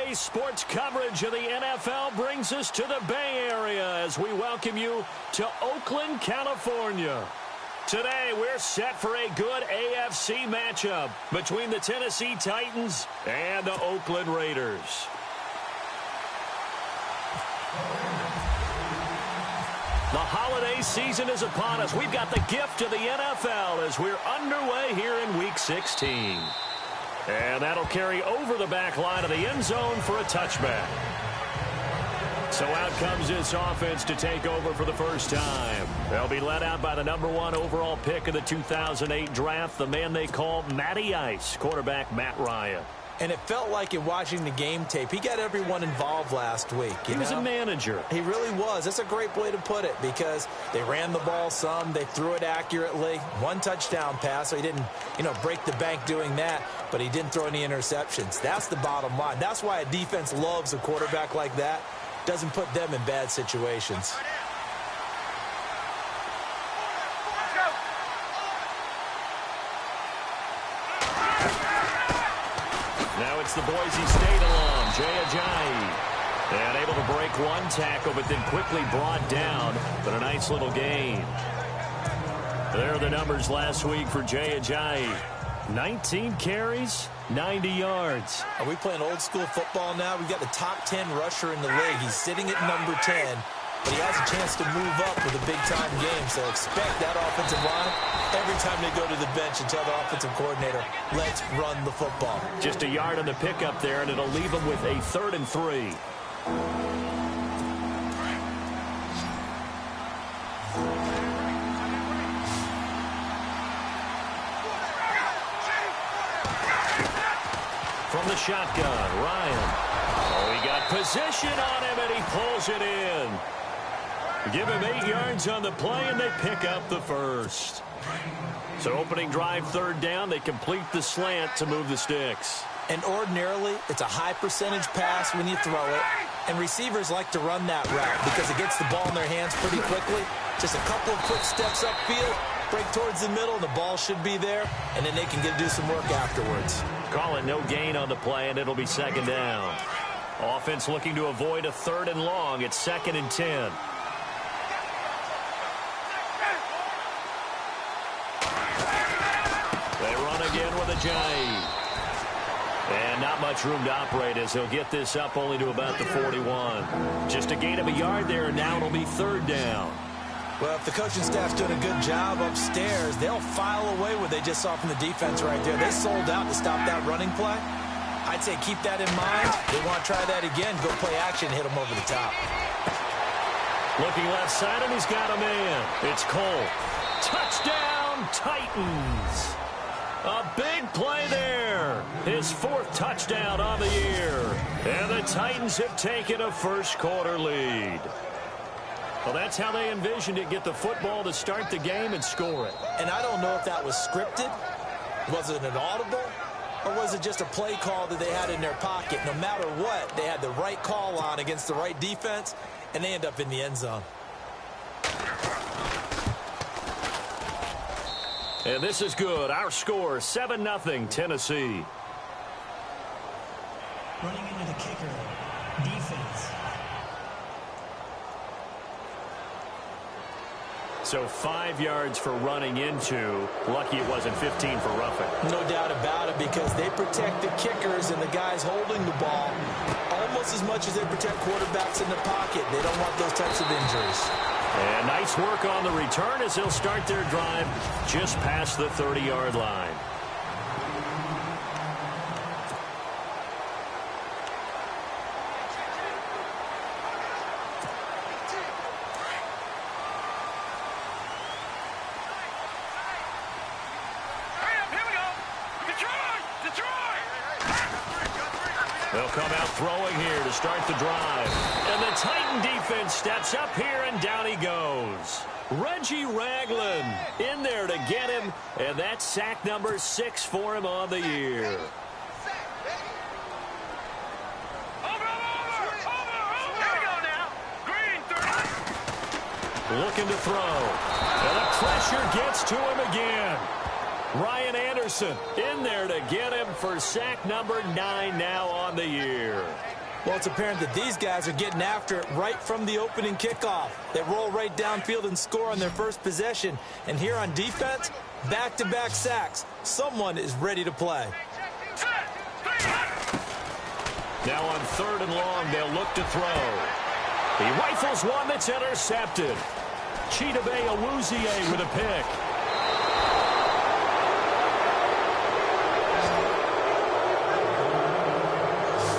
Today's sports coverage of the NFL brings us to the Bay Area as we welcome you to Oakland, California. Today, we're set for a good AFC matchup between the Tennessee Titans and the Oakland Raiders. The holiday season is upon us. We've got the gift of the NFL as we're underway here in Week 16. And that'll carry over the back line of the end zone for a touchback. So out comes this offense to take over for the first time. They'll be led out by the #1 overall pick of the 2008 draft, the man they call Matty Ice, quarterback Matt Ryan. And it felt like in watching the game tape, he got everyone involved last week. He was a manager. He really was. That's a great way to put it because they ran the ball some. They threw it accurately. One touchdown pass, so he didn't, break the bank doing that, but he didn't throw any interceptions. That's the bottom line. That's why a defense loves a quarterback like that. Doesn't put them in bad situations. Now it's the Boise State alum, Jay Ajayi. And able to break one tackle, but then quickly brought down. But a nice little gain. There are the numbers last week for Jay Ajayi. 19 carries, 90 yards. Are we playing old school football now? We've got the top 10 rusher in the league. He's sitting at number 10, but he has a chance to move up with a big-time game. So expect that offensive line every time they go to the bench and tell the offensive coordinator, let's run the football. Just a yard on the pickup there, and it'll leave them with a 3rd and 3. From the shotgun, Ryan. Oh, he got position on him, and he pulls it in. Give him 8 yards on the play, and they pick up the first. So opening drive, 3rd down, they complete the slant to move the sticks. And ordinarily, it's a high percentage pass when you throw it. And receivers like to run that route because it gets the ball in their hands pretty quickly. Just a couple of quick steps upfield, break towards the middle, and the ball should be there. And then they can do some work afterwards. Call it no gain on the play, and it'll be 2nd down. Offense looking to avoid a 3rd and long. It's 2nd and 10. They run again with Ajayi. And not much room to operate as he'll get this up only to about the 41. Just a gain of a yard there, and now it'll be 3rd down. Well, if the coaching staff's doing a good job upstairs, they'll file away what they just saw from the defense right there. They sold out to stop that running play. I'd say keep that in mind. They want to try that again. Go play action, hit them over the top. Looking left side, and he's got a man. It's Cole. Touchdown, Titans. A big play there. His 4th touchdown on the year. And the Titans have taken a first-quarter lead. Well, that's how they envisioned it. Get the football to start the game and score it. And I don't know if that was scripted. Was it an audible? Or was it just a play call that they had in their pocket? No matter what, they had the right call on against the right defense, and they end up in the end zone. And this is good. Our score, 7-0 Tennessee. Running into the kicker. Defense. So 5 yards for running into. Lucky it wasn't 15 for roughing. No doubt about it, because they protect the kickers and the guys holding the ball almost as much as they protect quarterbacks in the pocket. They don't want those types of injuries. And nice work on the return as they'll start their drive just past the 30-yard line. They'll come out throwing here to start the drive. And the Titan defense steps up here, and down he goes. Reggie Ragland in there to get him, and that's sack number 6 for him on the year. Looking to throw. And the pressure gets to him again. Ryan Anderson in there to get him for sack number 9 now on the year. Well, it's apparent that these guys are getting after it right from the opening kickoff. They roll right downfield and score on their first possession. And here on defense, back-to-back sacks. Someone is ready to play. Now on 3rd and long, they'll look to throw. He rifles one that's intercepted. Chidobe Awuzie with a pick.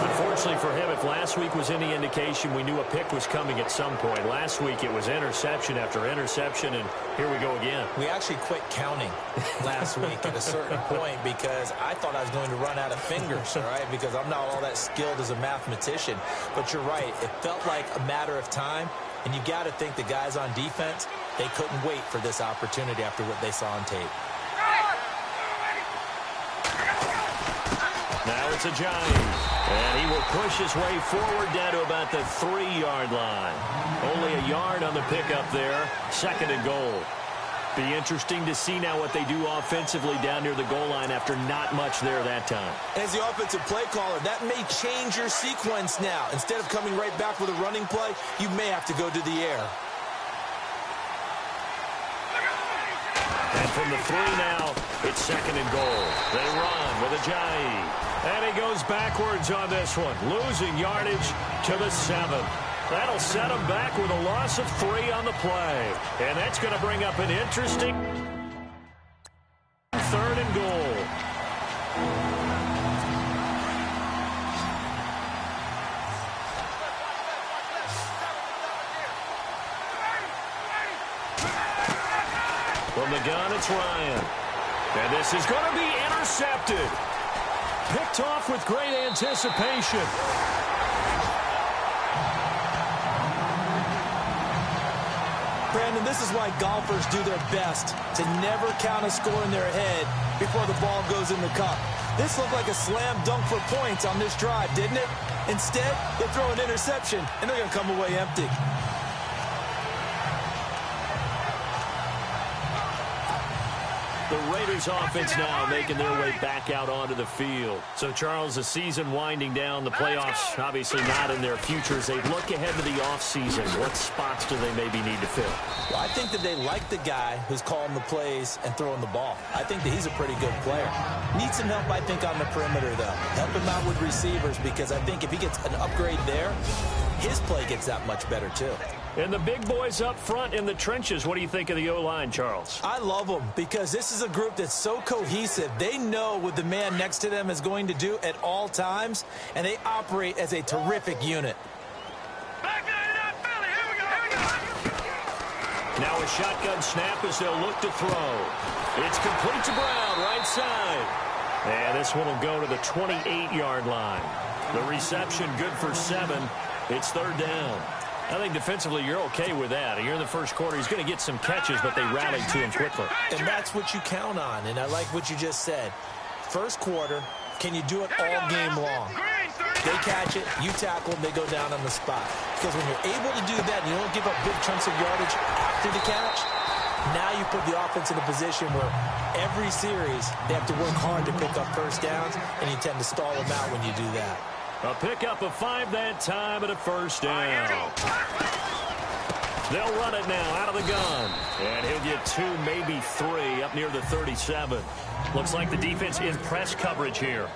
Unfortunately for him, if last week was any indication, we knew a pick was coming at some point. Last week it was interception after interception, and here we go again. We actually quit counting last week at a certain point because I thought I was going to run out of fingers, all right, because I'm not all that skilled as a mathematician. But you're right. It felt like a matter of time, and you got to think the guys on defense, they couldn't wait for this opportunity after what they saw on tape. Now it's a Giant. And he will push his way forward down to about the 3-yard line. Only a yard on the pickup there. 2nd and goal. Be interesting to see now what they do offensively down near the goal line after not much there that time. As the offensive play caller, that may change your sequence now. Instead of coming right back with a running play, you may have to go to the air. And from the 3 now, it's 2nd and goal. They run with Ajayi. And he goes backwards on this one, losing yardage to the 7. That'll set him back with a loss of 3 on the play. And that's going to bring up an interesting 3rd and goal. From the gun, it's Ryan. And this is going to be intercepted. Picked off with great anticipation. Brandon, this is why golfers do their best to never count a score in their head before the ball goes in the cup. This looked like a slam dunk for points on this drive, didn't it? Instead, they throw an interception, and they're going to come away empty. The Raiders offense now making their way back out onto the field. So, Charles, the season winding down, the playoffs obviously not in their future. As they look ahead to the offseason, what spots do they maybe need to fill? Well, I think that they like the guy who's calling the plays and throwing the ball. I think that he's a pretty good player. Needs some help, I think, on the perimeter, though. Help him out with receivers because I think if he gets an upgrade there, his play gets that much better, too. And the big boys up front in the trenches, what do you think of the O-line, Charles? I love them because this is a group that's so cohesive. They know what the man next to them is going to do at all times, and they operate as a terrific unit. Now a shotgun snap as they'll look to throw. It's complete to Brown, right side. And this one will go to the 28-yard line. The reception good for 7. It's 3rd down. I think defensively you're okay with that. Here in the first quarter, he's going to get some catches, but they rallied to him quickly. And that's what you count on, and I like what you just said. First quarter, can you do it all game long? They catch it, you tackle, and they go down on the spot. Because when you're able to do that and you don't give up big chunks of yardage after the catch, now you put the offense in a position where every series they have to work hard to pick up first downs, and you tend to stall them out when you do that. A pickup of 5 that time and a first down. They'll run it now out of the gun. And he'll get 2, maybe 3 up near the 37. Looks like the defense in press coverage here.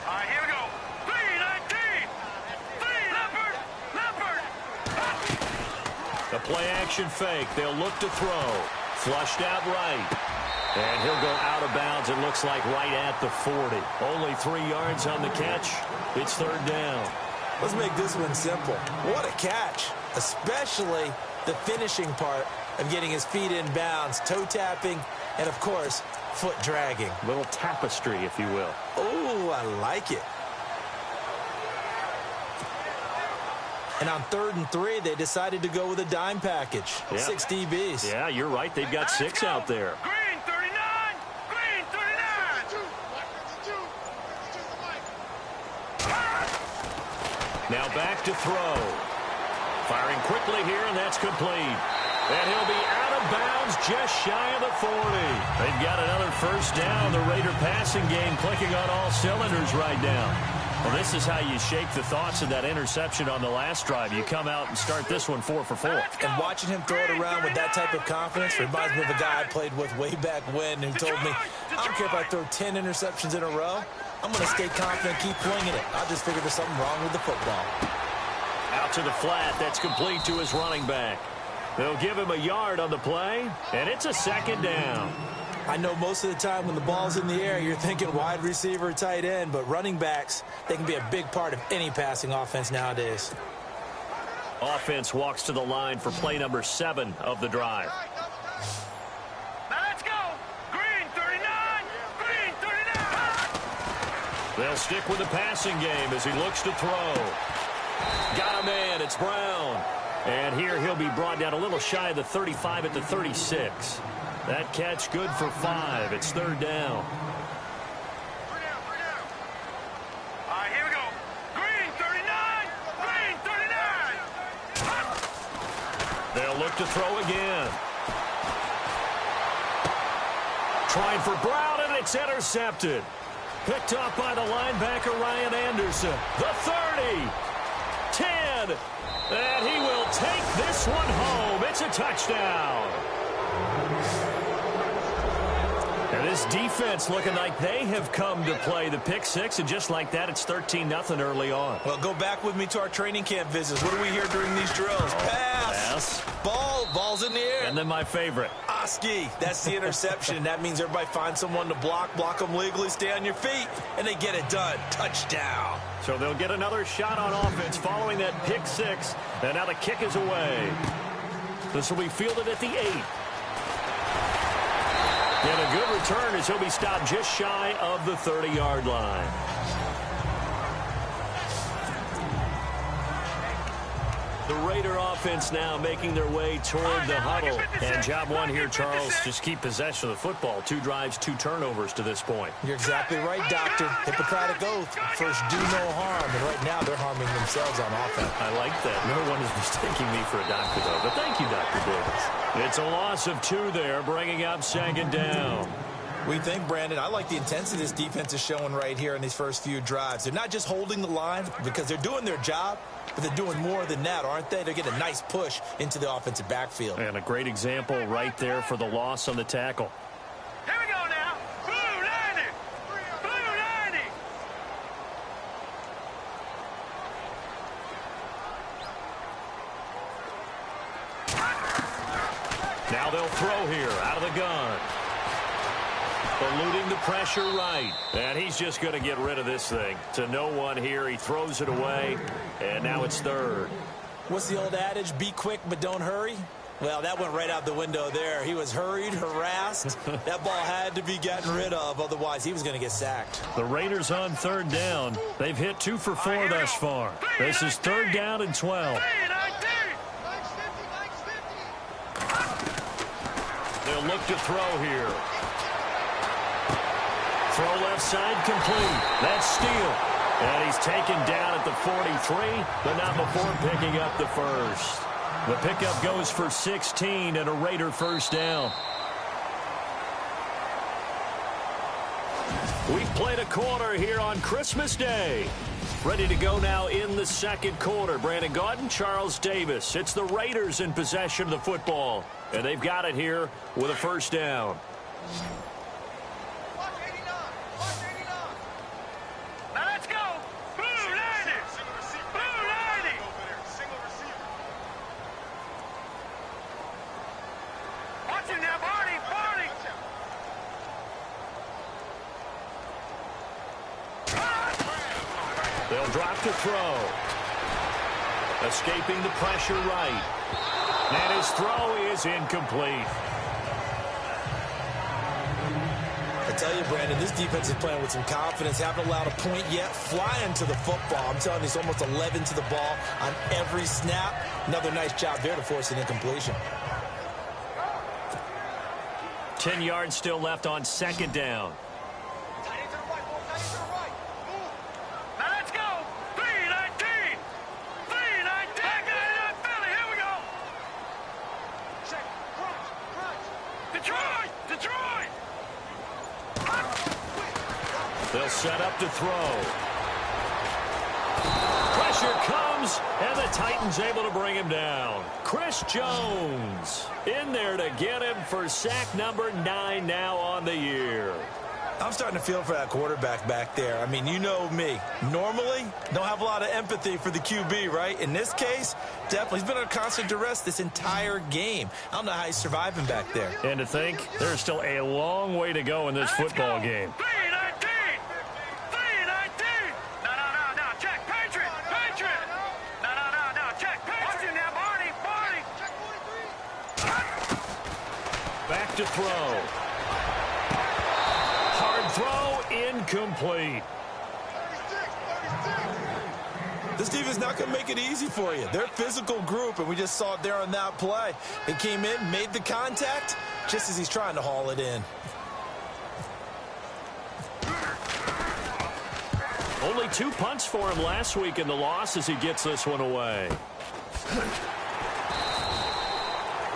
All right, here we go. 3-19. 3, Leopard. The play action fake. They'll look to throw. Flushed out right. And he'll go out of bounds, it looks like, right at the 40. Only 3 yards on the catch. It's 3rd down. Let's make this one simple. What a catch, especially the finishing part of getting his feet in bounds, toe tapping, and, of course, foot dragging. Little tapestry, if you will. Oh, I like it. And on 3rd and 3, they decided to go with a dime package. Yeah. 6 DBs. Yeah, you're right. They've got 6 out there. Green 39. Green 39. Now back to throw. Firing quickly here, and that's complete. And he'll be out of bounds just shy of the 40. They've got another first down. The Raider passing game clicking on all cylinders right now. Well, this is how you shake the thoughts of that interception on the last drive. You come out and start this one 4 for 4. And watching him throw it around with that type of confidence reminds me of a guy I played with way back when who told me, I don't care if I throw 10 interceptions in a row. I'm going to stay confident, keep winging it. I just figured there's something wrong with the football. Out to the flat. That's complete to his running back. They'll give him a yard on the play, and it's a second down. I know most of the time when the ball's in the air, you're thinking wide receiver, tight end, but running backs, they can be a big part of any passing offense nowadays. Offense walks to the line for play number 7 of the drive. Now let's go. Green 39. Green 39. They'll stick with the passing game as he looks to throw. Got a man. It's Brown. And here he'll be brought down a little shy of the 35 at the 36. That catch good for 5. It's third down. All right, here we go. Green 39. Green 39. They'll look to throw again. Trying for Brown, and it's intercepted. Picked off by the linebacker, Ryan Anderson. The 30. 10. And he will take this one home. It's a touchdown. And this defense looking like they have come to play the pick six, and just like that, it's 13-0 early on. Well, go back with me to our training camp visits. What do we hear during these drills? Pass. Ball's in the air. And then my favorite. Oski. That's the interception. That means everybody finds someone to block them legally, stay on your feet, and they get it done. Touchdown. So they'll get another shot on offense following that pick six, and now the kick is away. This will be fielded at the 8. And a good return as he'll be stopped just shy of the 30-yard line. The Raider offense now making their way toward the huddle. And job one here, Charles, just keep possession of the football. 2 drives, 2 turnovers to this point. You're exactly right, Doctor. Hippocratic oath. First, do no harm. And right now, they're harming themselves on offense. I like that. No one is mistaking me for a doctor, though. But thank you, Dr. Davis. It's a loss of 2 there, bringing up second down. We think, Brandon, I like the intensity this defense is showing right here in these first few drives. They're not just holding the line because they're doing their job, but they're doing more than that, aren't they? They're getting a nice push into the offensive backfield. And a great example right there for the loss on the tackle. Here we go now. Blue 90. Blue 90. Now they'll throw here out of the gun. Eluding the pressure right. And he's just going to get rid of this thing. To no one here. He throws it away. And now it's third. What's the old adage? Be quick, but don't hurry. Well, that went right out the window there. He was hurried, harassed. That ball had to be gotten rid of. Otherwise, he was going to get sacked. The Raiders on third down. They've hit 2 for 4 thus far. This is third down and 12. They'll look to throw here. Throw left side complete. That's Steele. And he's taken down at the 43, but not before picking up the first. The pickup goes for 16 and a Raider first down. We've played a quarter here on Christmas Day. Ready to go now in the second quarter. Brandon Gaudin, Charles Davis. It's the Raiders in possession of the football. And they've got it here with a first down. Now let's go. Blue 90. Blue 90. Watch it now, Barney. Barney. They'll drop to throw. Escaping the pressure right. And his throw is incomplete. I tell you, Brandon, this defense is playing with some confidence. Haven't allowed a point yet. Flying to the football. I'm telling you, it's almost 11 to the ball on every snap. Another nice job there to force an incompletion. 10 yards still left on second down. Now let's go. 319. 319. Back in Philly. Here we go. Detroit! Detroit! They'll set up to throw. Pressure comes, and the Titans able to bring him down. Chris Jones in there to get him for sack number 9 now on the year. I'm starting to feel for that quarterback back there. I mean, you know me. Normally, don't have a lot of empathy for the QB, right? In this case, definitely. He's been under constant duress this entire game. I don't know how he's surviving back there. And to think, there's still a long way to go in this football game. 319! 319! No, check, Patriot! Patriot! No, check, Patriot! Now, Barney! Back to throw. Hard throw, incomplete. This defense is not going to make it easy for you. They're a physical group, and we just saw it there on that play. They came in, made the contact, just as he's trying to haul it in. Only 2 punts for him last week in the loss as he gets this one away.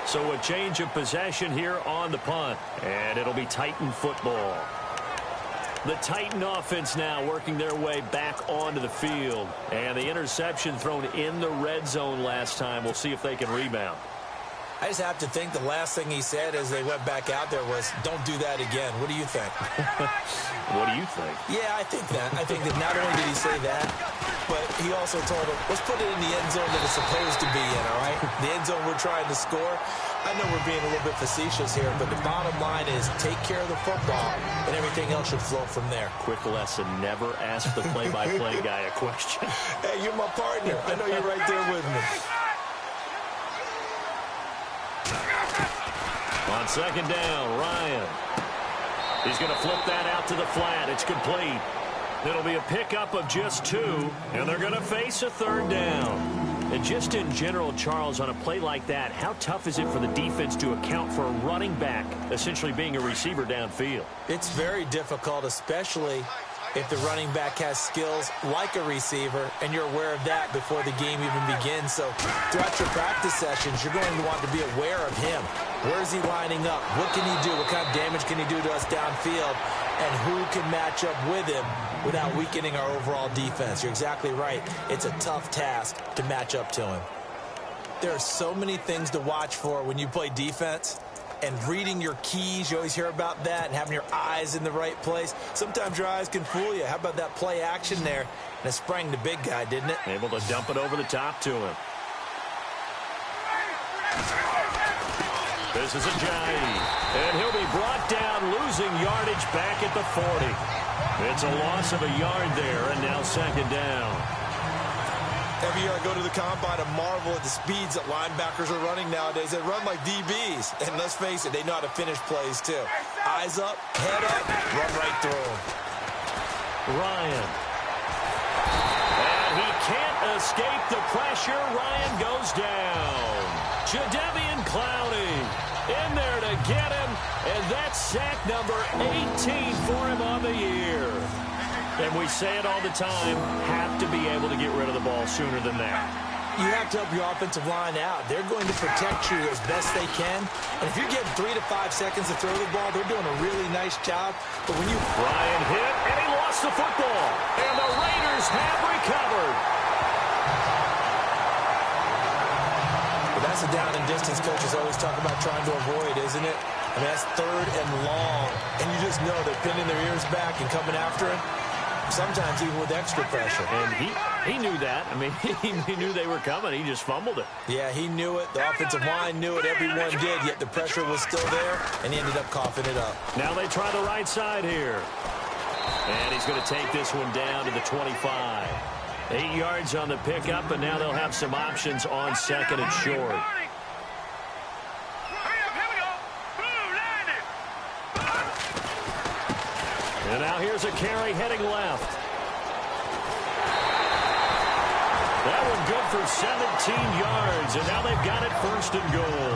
So a change of possession here on the punt, and it'll be Titan football. The Titan offense now working their way back onto the field. And the interception thrown in the red zone last time. We'll see if they can rebound. I just have to think the last thing he said as they went back out there was, don't do that again. What do you think? What do you think? Yeah, I think that. I think that not only did he say that, but he also told him, let's put it in the end zone that it's supposed to be in, all right? The end zone we're trying to score. I know we're being a little bit facetious here, but the bottom line is take care of the football, and everything else should flow from there. Quick lesson, never ask the play-by-play guy a question. Hey, you're my partner. I know you're right there with me. On second down, Ryan. He's going to flip that out to the flat. It's complete. It'll be a pickup of just 2, and they're going to face a third down. And just in general, Charles, on a play like that, how tough is it for the defense to account for a running back essentially being a receiver downfield? It's very difficult, especially if the running back has skills like a receiver, and you're aware of that before the game even begins. So throughout your practice sessions, you're going to want to be aware of him. Where is he lining up? What can he do? What kind of damage can he do to us downfield? And who can match up with him without weakening our overall defense? You're exactly right. It's a tough task to match up to him. There are so many things to watch for when you play defense. And reading your keys, you always hear about that, and having your eyes in the right place. Sometimes your eyes can fool you. How about that play action there? And it sprang the big guy, didn't it? Able to dump it over the top to him. This is Ajayi, and he'll be brought down, losing yardage back at the 40. It's a loss of a yard there, and now second down. Every year I go to the combine and marvel at the speeds that linebackers are running nowadays. They run like DBs. And let's face it, they know how to finish plays too. Eyes up, head up, run right through them. Ryan. And he can't escape the pressure. Ryan goes down. Jadeveon Clowney in there to get him. And that's sack number 18 for him on the year. And we say it all the time, have to be able to get rid of the ball sooner than that. You have to help your offensive line out. They're going to protect you as best they can. And if you're getting 3 to 5 seconds to throw the ball, they're doing a really nice job. But when you... Ryan hit, and he lost the football. And the Raiders have recovered. But that's a down and distance coaches always talk about trying to avoid, isn't it? I mean, that's 3rd and long. And you just know they're pinning their ears back and coming after it. Sometimes even with extra pressure. And he knew that. I mean, he knew they were coming. He just fumbled it. Yeah, he knew it. The offensive line knew it. Everyone did, yet the pressure was still there, and he ended up coughing it up. Now they try the right side here. And he's going to take this one down to the 25. 8 yards on the pickup, and now they'll have some options on second and short. And now here's a carry heading left. That one good for 17 yards, and now they've got it 1st and goal.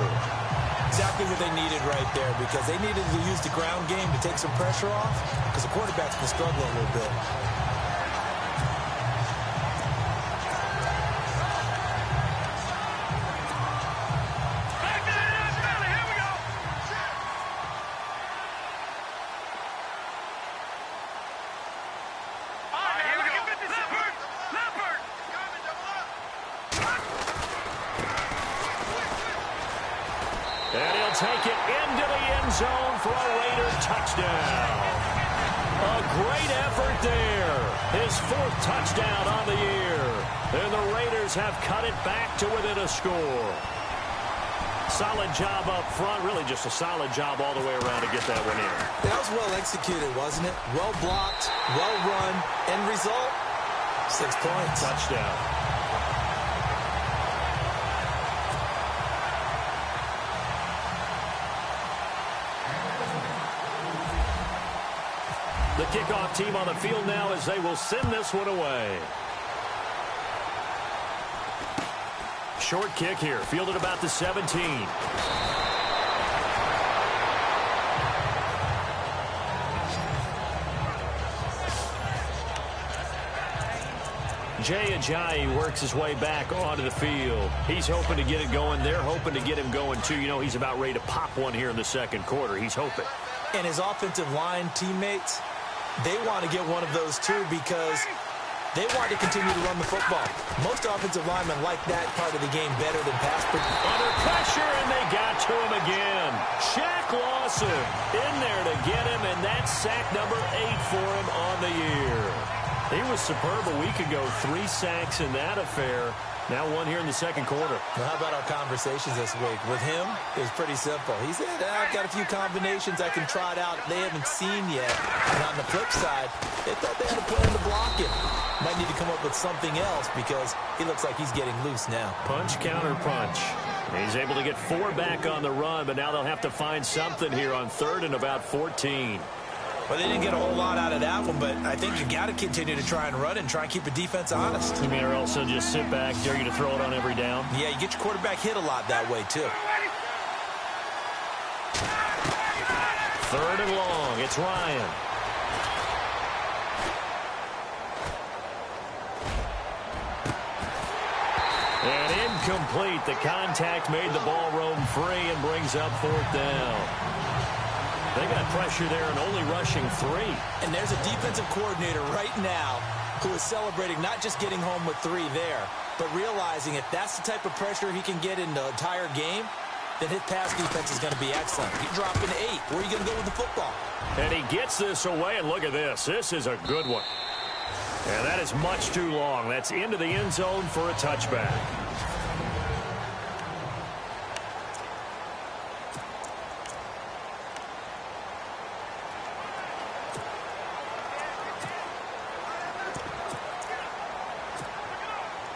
Exactly what they needed right there, because they needed to use the ground game to take some pressure off, because the quarterback's been struggling a little bit. take it into the end zone for a Raider touchdown. A great effort there. His 4th touchdown on the year. And the Raiders have cut it back to within a score. Solid job up front. Really just a solid job all the way around to get that one in. That was well executed, wasn't it? Well blocked, well run. End result, 6 points. Touchdown. The kickoff team on the field now as they will send this one away. Short kick here, fielded about the 17. Jay Ajayi works his way back onto the field. He's hoping to get it going. They're hoping to get him going, too. You know, he's about ready to pop one here in the second quarter. He's hoping. And his offensive line teammates, they want to get one of those, too, because they want to continue to run the football. Most offensive linemen like that part of the game better than pass. Under pressure, and they got to him again. Shaq Lawson in there to get him, and that's sack number 8 for him on the year. He was superb a week ago. 3 sacks in that affair. Now 1 here in the second quarter. Well, how about our conversations this week? With him, it was pretty simple. He said, I've got a few combinations I can try it out they haven't seen yet. And on the flip side, they thought they had a plan to block him. Might need to come up with something else because he looks like he's getting loose now. Punch, counter punch. He's able to get 4 back on the run, but now they'll have to find something here on 3rd and about 14. Well, they didn't get a whole lot out of that one, but I think you got to continue to try and run and try and keep the defense honest. You mean, or else they'll just sit back, dare you to throw it on every down? Yeah, you get your quarterback hit a lot that way, too. 3rd and long. It's Ryan. And incomplete. The contact made the ball roam free and brings up 4th down. They got pressure there and only rushing 3. And there's a defensive coordinator right now who is celebrating not just getting home with 3 there, but realizing if that's the type of pressure he can get in the entire game, then his pass defense is going to be excellent. You're dropping 8. Where are you going to go with the football? And he gets this away, and look at this. This is a good one. And that is much too long. That's into the end zone for a touchback.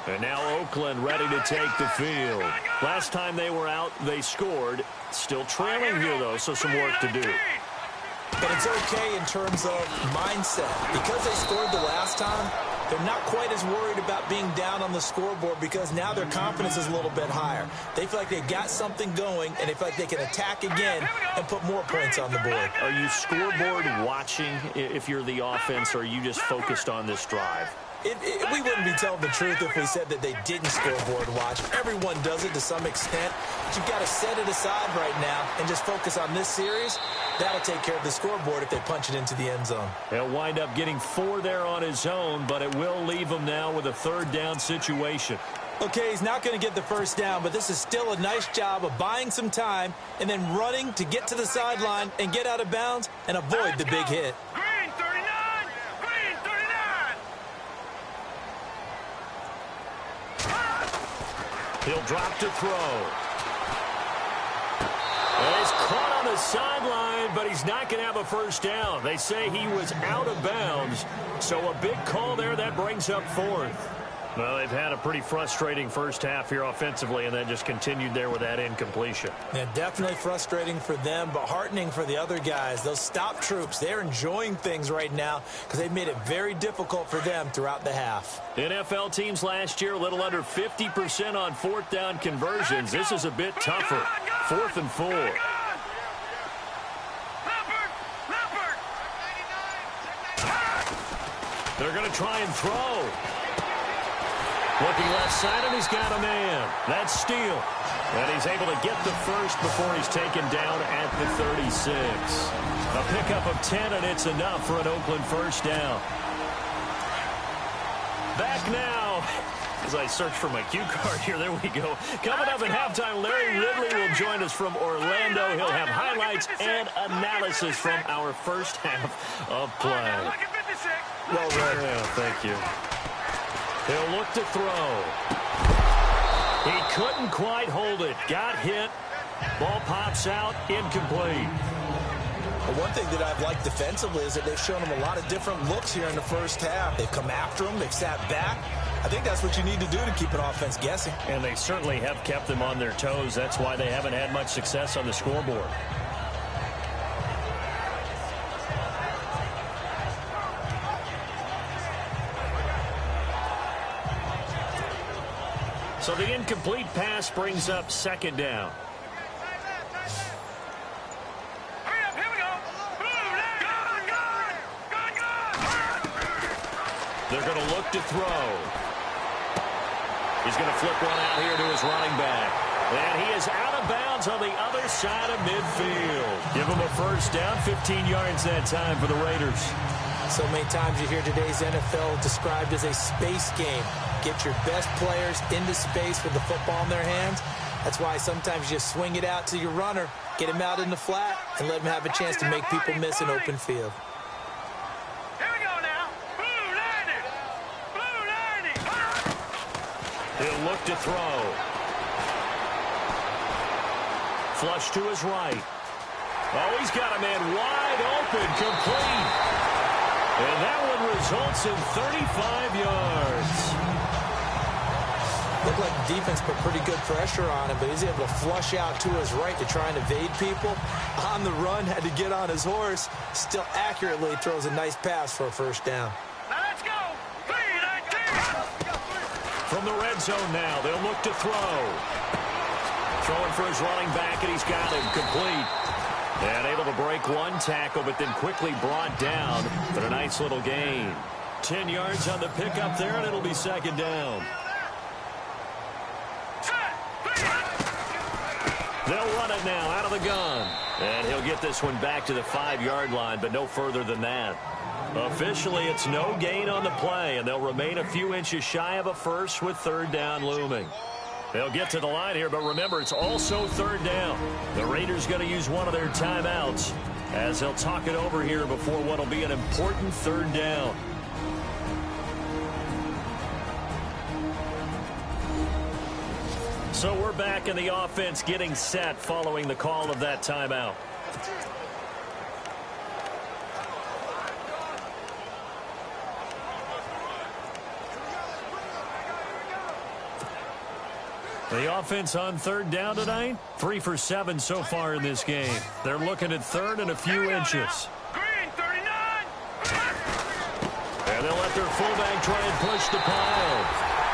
And now Oakland ready to take the field. Last time they were out, they scored. Still trailing here, though, so some work to do. But it's okay in terms of mindset. Because they scored the last time, they're not quite as worried about being down on the scoreboard because now their confidence is a little bit higher. They feel like they got something going, and they feel like they can attack again and put more points on the board. Are you scoreboard watching if you're the offense, or are you just focused on this drive? We wouldn't be telling the truth if we said that they didn't scoreboard watch. Everyone does it to some extent. But you've got to set it aside right now and just focus on this series. That'll take care of the scoreboard if they punch it into the end zone. He'll wind up getting 4 there on his own, but it will leave him now with a 3rd down situation. Okay, he's not going to get the 1st down, but this is still a nice job of buying some time and then running to get to the sideline and get out of bounds and avoid the big hit. Green 39! Green 39! He'll drop to throw. And he's caught on the sideline, but he's not going to have a 1st down. They say he was out of bounds, so a big call there that brings up 4th. Well, they've had a pretty frustrating first half here offensively, and then just continued there with that incompletion. Yeah, definitely frustrating for them, but heartening for the other guys. Those stop troops, they're enjoying things right now because they've made it very difficult for them throughout the half. NFL teams last year a little under 50% on 4th down conversions. This is a bit tougher. 4th and 4. They're going to try and throw. Looking left side, and he's got a man. That's Steele. And he's able to get the 1st before he's taken down at the 36. A pickup of 10, and it's enough for an Oakland 1st down. Back now As I search for my cue card here, there we go. Coming up at halftime, Larry Ridley will join us from Orlando. He'll have highlights and analysis from our first half of play. Well read. Yeah, thank you. He'll look to throw. He couldn't quite hold it. Got hit. Ball pops out. Incomplete. Well, one thing that I've liked defensively is that they've shown him a lot of different looks here in the first half. They've come after him. They've sat back. I think that's what you need to do to keep an offense guessing. And they certainly have kept them on their toes. That's why they haven't had much success on the scoreboard. So the incomplete pass brings up second down. They're going to look to throw. He's going to flip one out here to his running back. And he is out of bounds on the other side of midfield. Give him a first down, 15 yards that time for the Raiders. So many times you hear today's NFL described as a space game. Get your best players into space with the football in their hands. That's why sometimes you just swing it out to your runner, get him out in the flat, and let him have a chance to make people miss an open field. He'll look to throw. Flush to his right. Oh, he's got a man wide open, complete. And that one results in 35 yards. Looked like the defense put pretty good pressure on him, but he's able to flush out to his right to try and evade people. On the run, had to get on his horse. Still accurately throws a nice pass for a first down. From the red zone now, they'll look to throw. Throwing for his running back, and he's got him complete. And able to break one tackle, but then quickly brought down for a nice little gain. 10 yards on the pickup there, and it'll be second down. They'll run it now out of the gun. And he'll get this one back to the 5-yard line, but no further than that. Officially, it's no gain on the play, and they'll remain a few inches shy of a first with third down looming. They'll get to the line here, but remember, it's also third down. The Raiders going to use one of their timeouts as they'll talk it over here before what will be an important third down. So we're back in the offense getting set following the call of that timeout. The offense on third down tonight, 3 for 7 so far in this game. They're looking at third and a few inches. Green 39. And they'll let their fullback try and push the pile.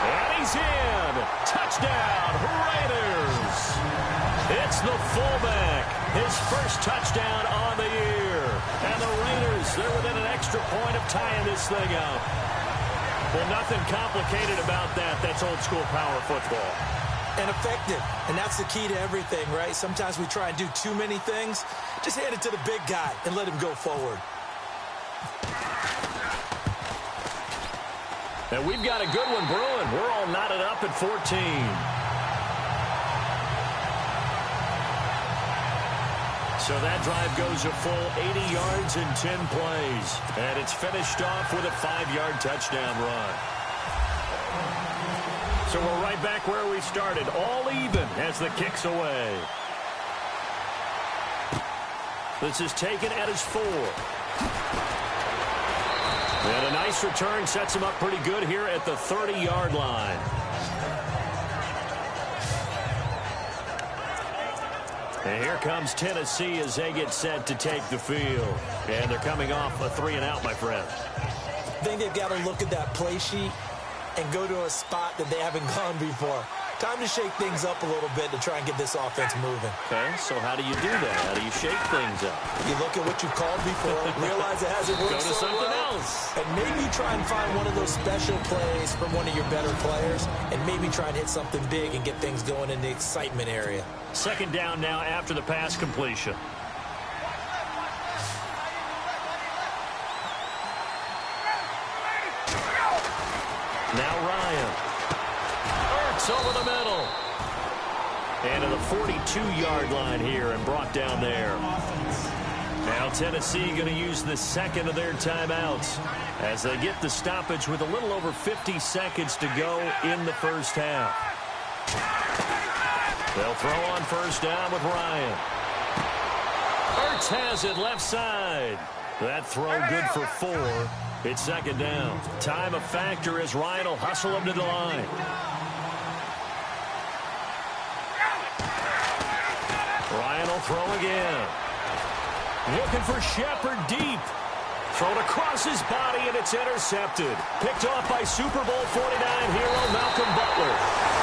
And he's in. Touchdown, Raiders. It's the fullback. His first touchdown on the year. And the Raiders, they're within an extra point of tying this thing up. Well, nothing complicated about that. That's old school power football. And effective. And that's the key to everything, right? Sometimes we try and do too many things. Just hand it to the big guy and let him go forward. And we've got a good one brewing. We're all knotted up at 14. So that drive goes a full 80 yards in 10 plays. And it's finished off with a 5-yard touchdown run. So we're right back where we started, all even as the kick's away. This is taken at his 4. And a nice return sets him up pretty good here at the 30-yard line. And here comes Tennessee as they get set to take the field. And they're coming off a 3-and-out, my friend. I think they've got to look at that play sheet and go to a spot that they haven't gone before. Time to shake things up a little bit to try and get this offense moving. Okay, so how do you do that? How do you shake things up? You look at what you called before, realize it hasn't worked Go to so something well, else. and maybe try and find one of those special plays from one of your better players, and maybe try and hit something big and get things going in the excitement area. Second down now after the pass completion. Now Ryan. over the middle. And to the 42-yard line here and brought down there. Now Tennessee going to use the second of their timeouts as they get the stoppage with a little over 50 seconds to go in the first half. They'll throw on first down with Ryan. Ertz has it left side. That throw good for 4. It's second down. Time a factor as Ryan will hustle him to the line. Ryan will throw again. Looking for Shepard deep. Thrown across his body, and it's intercepted. Picked off by Super Bowl 49 hero Malcolm Butler.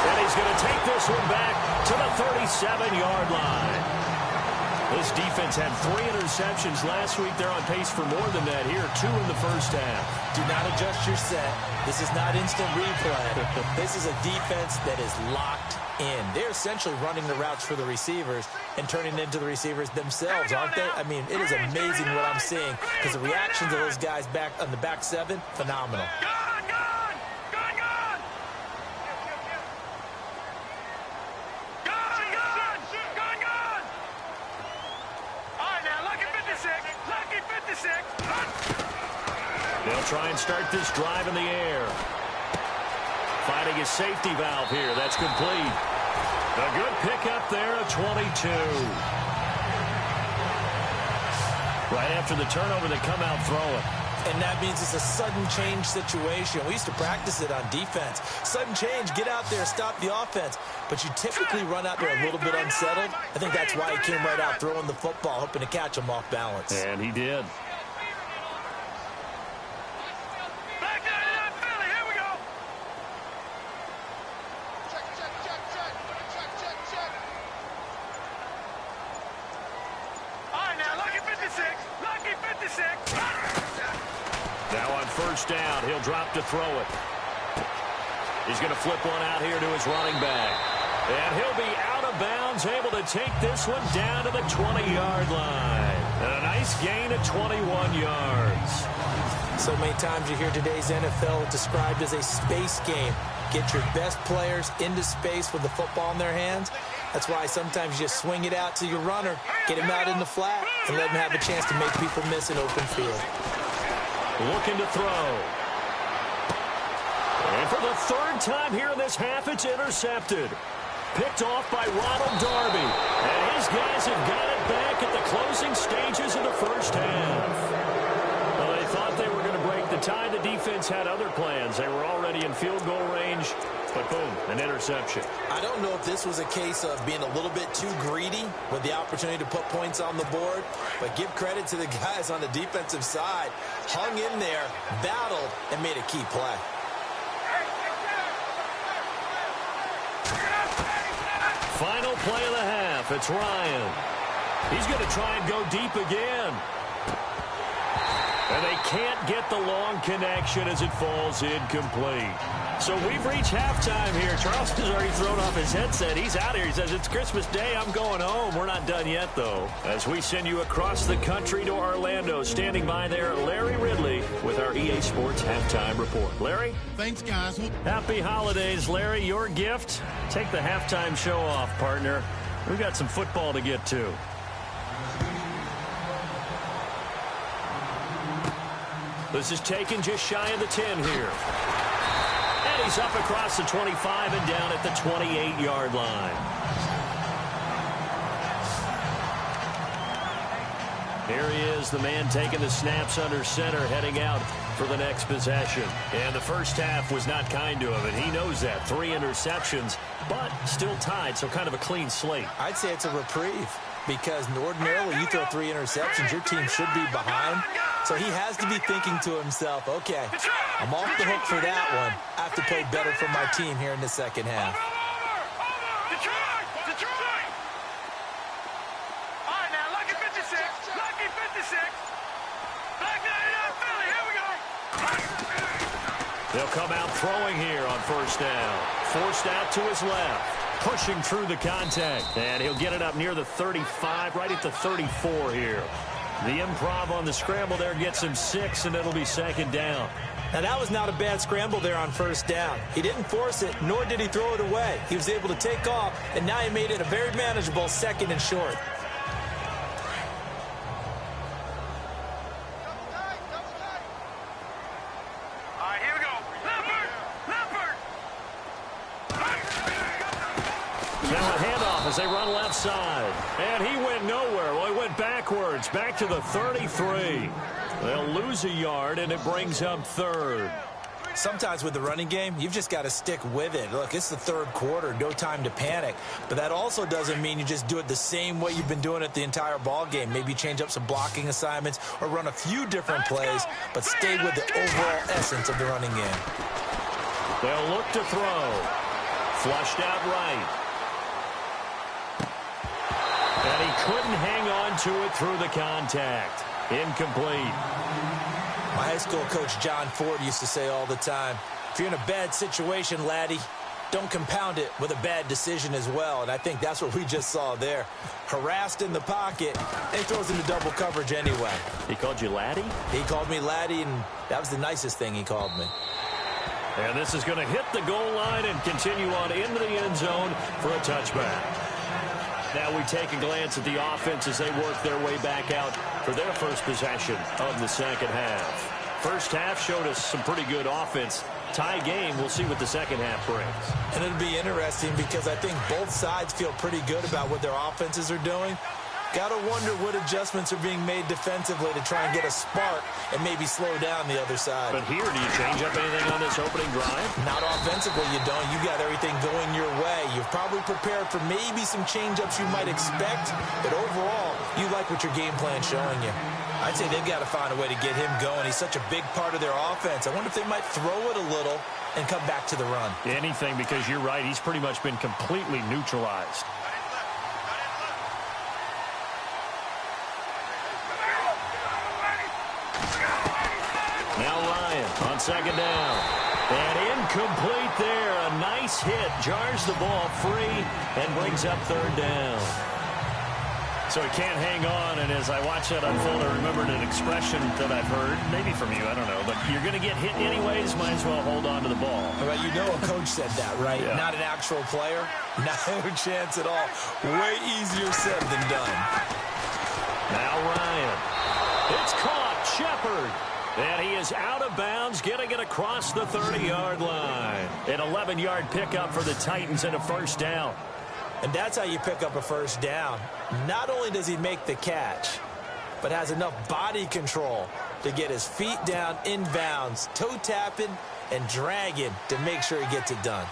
And he's going to take this one back to the 37-yard line. This defense had 3 interceptions last week. They're on pace for more than that here. 2 in the first half. Do not adjust your set. This is not instant replay. This is a defense that is locked in. They're essentially running the routes for the receivers and turning into the receivers themselves, aren't they? I mean, it is amazing what I'm seeing because the reactions of those guys back on the back 7, phenomenal. They'll try and start this drive in the air. Finding a safety valve here. That's complete. A good pickup there at 22. Right after the turnover, they come out throwing. And that means it's a sudden change situation. We used to practice it on defense. Sudden change, get out there, stop the offense. But you typically run out there a little bit unsettled. I think that's why he came right out throwing the football, hoping to catch him off balance. And he did. Now on first down, he'll drop to throw it. He's going to flip one out here to his running back. And he'll be out of bounds, able to take this one down to the 20-yard line. And a nice gain of 21 yards. So many times you hear today's NFL described as a space game. Get your best players into space with the football in their hands. That's why sometimes you just swing it out to your runner, get him out in the flat, and let him have a chance to make people miss an open field. Looking to throw. And for the 3rd time here in this half, it's intercepted. Picked off by Ronald Darby. And his guys have got it back at the closing stages of the first half. Well, they thought they were going to break the tie. The defense had other plans. They were already in field goal range. But boom, an interception. I don't know if this was a case of being a little bit too greedy with the opportunity to put points on the board, but give credit to the guys on the defensive side. Hung in there, battled, and made a key play. Final play of the half. It's Ryan. He's going to try and go deep again. And they can't get the long connection as it falls incomplete. So we've reached halftime here. Charleston's already thrown off his headset. He's out here. He says, it's Christmas Day. I'm going home. We're not done yet, though. As we send you across the country to Orlando, standing by there, Larry Ridley with our EA Sports Halftime Report. Larry? Thanks, guys. Happy holidays, Larry. Your gift? Take the halftime show off, partner. We've got some football to get to. This is taken just shy of the 10 here. And he's up across the 25 and down at the 28-yard line. Here he is, the man taking the snaps under center, heading out for the next possession. And the first half was not kind to him, and he knows that. 3 interceptions, but still tied, so kind of a clean slate. I'd say it's a reprieve because ordinarily you throw 3 interceptions, your team should be behind. So he has to be thinking to himself, okay, I'm off the hook for that one. I have to play better for my team here in the second half. Detroit! All right, now, lucky 56. Lucky 56. Black 99 Philly, here we go. They'll come out throwing here on first down. Forced out to his left. Pushing through the contact. And he'll get it up near the 35, right at the 34 here. The improv on the scramble there gets him 6, and it'll be second down. Now, that was not a bad scramble there on first down. He didn't force it, nor did he throw it away. He was able to take off, and now he made it a very manageable 2nd and short. All right, here we go. Leopard! Now a handoff as they run left side. And he went nowhere. Well, he went backwards, back to the 33. They'll lose a yard, and it brings up 3rd. Sometimes with the running game, you've just got to stick with it. Look, it's the 3rd quarter, no time to panic. But that also doesn't mean you just do it the same way you've been doing it the entire ball game. Maybe change up some blocking assignments or run a few different plays, but stay with the overall essence of the running game. They'll look to throw. Flushed out right. And he couldn't hang on to it through the contact. Incomplete. My high school coach, John Ford, used to say all the time, if you're in a bad situation, laddie, don't compound it with a bad decision as well. And I think that's what we just saw there. Harassed in the pocket, and he throws into double coverage anyway. He called you laddie? He called me laddie, and that was the nicest thing he called me. And this is going to hit the goal line and continue on into the end zone for a touchback. Now we take a glance at the offense as they work their way back out for their first possession of the second half. First half showed us some pretty good offense. Tie game, we'll see what the second half brings. And it'll be interesting because I think both sides feel pretty good about what their offenses are doing. Got to wonder what adjustments are being made defensively to try and get a spark and maybe slow down the other side. But here, do you change up anything on this opening drive? Not offensively, you don't. You got everything going your way. You've probably prepared for maybe some change-ups you might expect, but overall, you like what your game plan's showing you. I'd say they've got to find a way to get him going. He's such a big part of their offense. I wonder if they might throw it a little and come back to the run. Anything, because you're right. He's pretty much been completely neutralized. Now Ryan on second down. And incomplete there. A nice hit. Jars the ball free and brings up 3rd down. So he can't hang on, and as I watch that unfold, I remembered an expression that I've heard, maybe from you, I don't know, but you're going to get hit anyways, might as well hold on to the ball. Well, you know a coach said that, right? Yeah. Not an actual player. No chance at all. Way easier said than done. Now Ryan. It's caught. Shepard. And he is out of bounds, getting it across the 30-yard line. An 11-yard pickup for the Titans and a first down. And that's how you pick up a first down. Not only does he make the catch, but has enough body control to get his feet down in bounds, toe tapping and dragging to make sure he gets it done.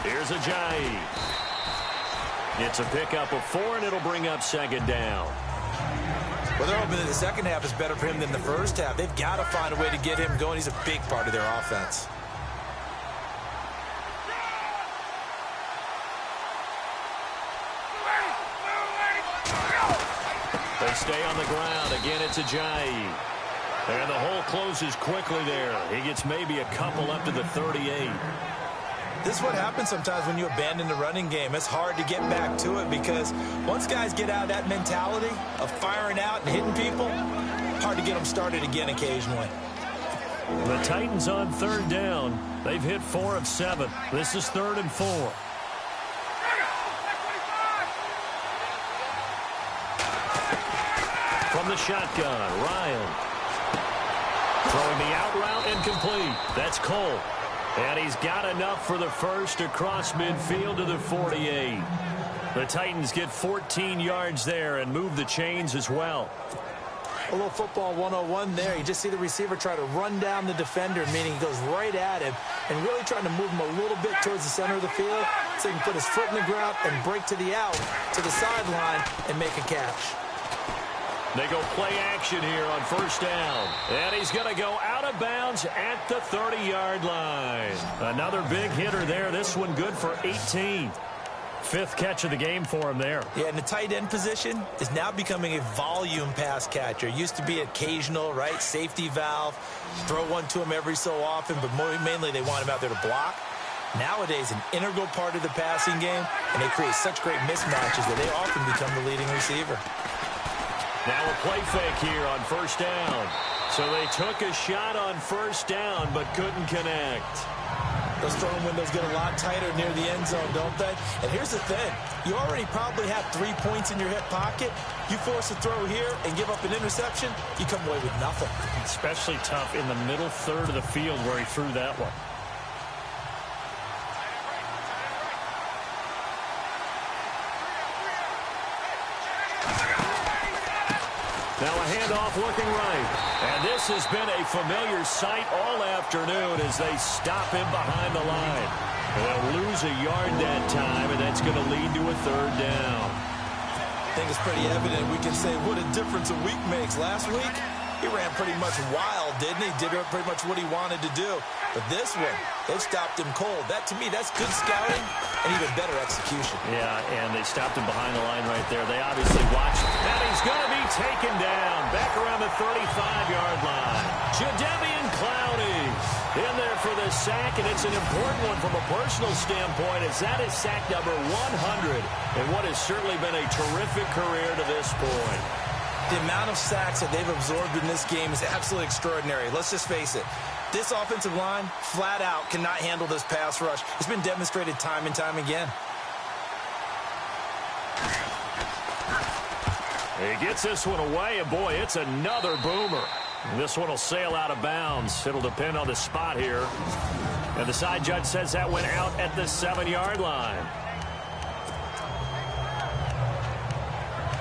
Here's Ajayi. It's a pickup of 4, and it'll bring up 2nd down. Well, they're hoping that the second half is better for him than the first half. They've got to find a way to get him going. He's a big part of their offense. They stay on the ground. Again, it's Ajayi. And the hole closes quickly there. He gets maybe a couple up to the 38. This is what happens sometimes when you abandon the running game. It's hard to get back to it because once guys get out of that mentality of firing out and hitting people, hard to get them started again occasionally. The Titans on 3rd down. They've hit 4 of 7. This is 3rd and 4. From the shotgun, Ryan. Throwing the out route incomplete. That's Cole. And he's got enough for the first across midfield to the 48. The Titans get 14 yards there and move the chains as well. A little football 101 there. You just see the receiver try to run down the defender, meaning he goes right at him and really trying to move him a little bit towards the center of the field so he can put his foot in the ground and break to the out, to the sideline, and make a catch. They go play action here on first down. And he's going to go out of bounds at the 30-yard line. Another big hitter there. This one good for 18. 5th catch of the game for him there. Yeah, and the tight end position is now becoming a volume pass catcher. Used to be occasional, right? Safety valve. Throw one to him every so often, but mainly they want him out there to block. Nowadays, an integral part of the passing game, and they create such great mismatches that they often become the leading receiver. Now a play fake here on first down. So they took a shot on first down but couldn't connect. Those throwing windows get a lot tighter near the end zone, don't they? And here's the thing. You already probably have 3 points in your hip pocket. You force a throw here and give up an interception, you come away with nothing. Especially tough in the middle third of the field where he threw that one. Now a handoff looking right. And this has been a familiar sight all afternoon as they stop him behind the line. They'll lose a yard that time, and that's going to lead to a third down. I think it's pretty evident we can say what a difference a week makes. Last week, he ran pretty much wild, didn't he? Did pretty much what he wanted to do. But this one, they've stopped him cold. That, to me, that's good scouting and even better execution. Yeah, and they stopped him behind the line right there. They obviously watched. And he's going to be taken down back around the 35-yard line. Jadeveon Clowney in there for the sack, and it's an important one from a personal standpoint as that is sack number 100 in what has certainly been a terrific career to this point. The amount of sacks that they've absorbed in this game is absolutely extraordinary. Let's just face it. This offensive line, flat out, cannot handle this pass rush. It's been demonstrated time and time again. He gets this one away, and boy, it's another boomer. This one will sail out of bounds. It'll depend on the spot here. And the side judge says that went out at the 7-yard line.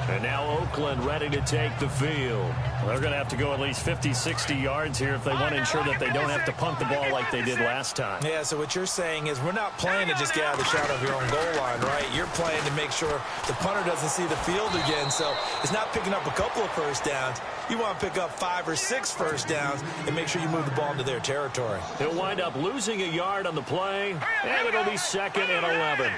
And now Oakland ready to take the field. They're going to have to go at least 50, 60 yards here if they want to ensure that they don't have to punt the ball like they did last time. Yeah, so what you're saying is we're not playing to just get out of the shadow of your own goal line, right? You're playing to make sure the punter doesn't see the field again. So it's not picking up a couple of first downs. You want to pick up 5 or 6 first downs and make sure you move the ball into their territory. He'll wind up losing a yard on the play, and it'll be 2nd and 11.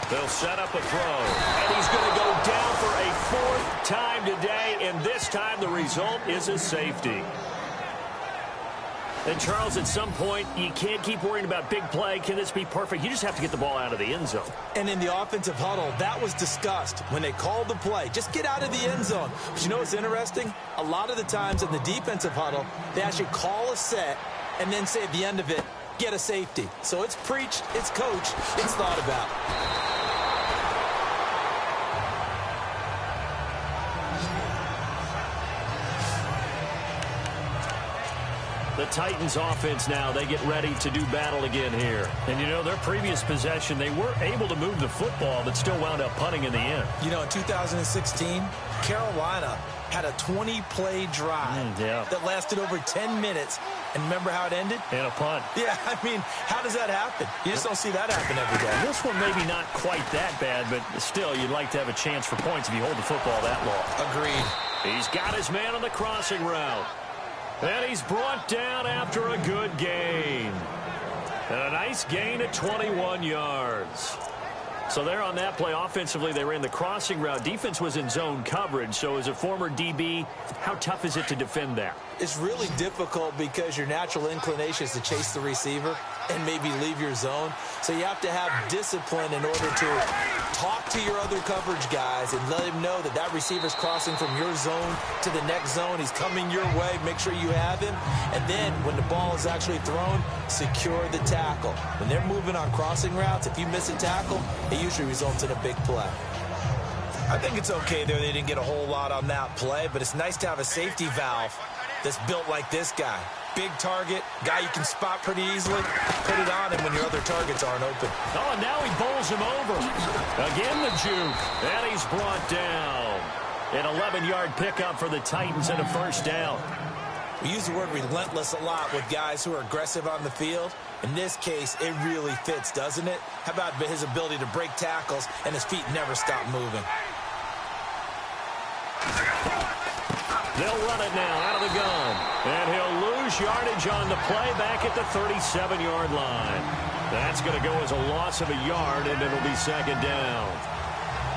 They'll set up a throw, and he's going to go down for a 4th time today, and this time the result is a safety. And, Charles, at some point, you can't keep worrying about big play. Can this be perfect? You just have to get the ball out of the end zone. And in the offensive huddle, that was discussed when they called the play. Just get out of the end zone. But you know what's interesting? A lot of the times in the defensive huddle, they actually call a set and then say at the end of it, get a safety. So it's preached, it's coached, it's thought about. The Titans offense now, they get ready to do battle again here. And, you know, their previous possession, they were able to move the football, but still wound up punting in the end. You know, in 2016, Carolina had a 20-play drive that lasted over 10 minutes. And remember how it ended? And a punt. Yeah, I mean, how does that happen? You just don't see that happen every day. This one maybe not quite that bad, but still, you'd like to have a chance for points if you hold the football that long. Agreed. He's got his man on the crossing route. And he's brought down after a good gain. And a nice gain at 21 yards. So there on that play, offensively, they ran the crossing route. Defense was in zone coverage. So as a former DB, how tough is it to defend that? It's really difficult because your natural inclination is to chase the receiver and maybe leave your zone. So you have to have discipline in order to talk to your other coverage guys and let him know that that receiver's crossing from your zone to the next zone. He's coming your way. Make sure you have him. And then when the ball is actually thrown, secure the tackle. When they're moving on crossing routes, if you miss a tackle, it usually results in a big play. I think it's okay there. They didn't get a whole lot on that play, but it's nice to have a safety valve that's built like this guy. Big target, guy you can spot pretty easily. Put it on him when your other targets aren't open. Oh, and now he bowls him over. Again, the juke. And he's brought down. An 11-yard pickup for the Titans and a first down. We use the word relentless a lot with guys who are aggressive on the field. In this case, it really fits, doesn't it? How about his ability to break tackles and his feet never stop moving? They'll run it now out of the gun. And he'll lose yardage on the play back at the 37-yard line. That's going to go as a loss of a yard, and it'll be 2nd down.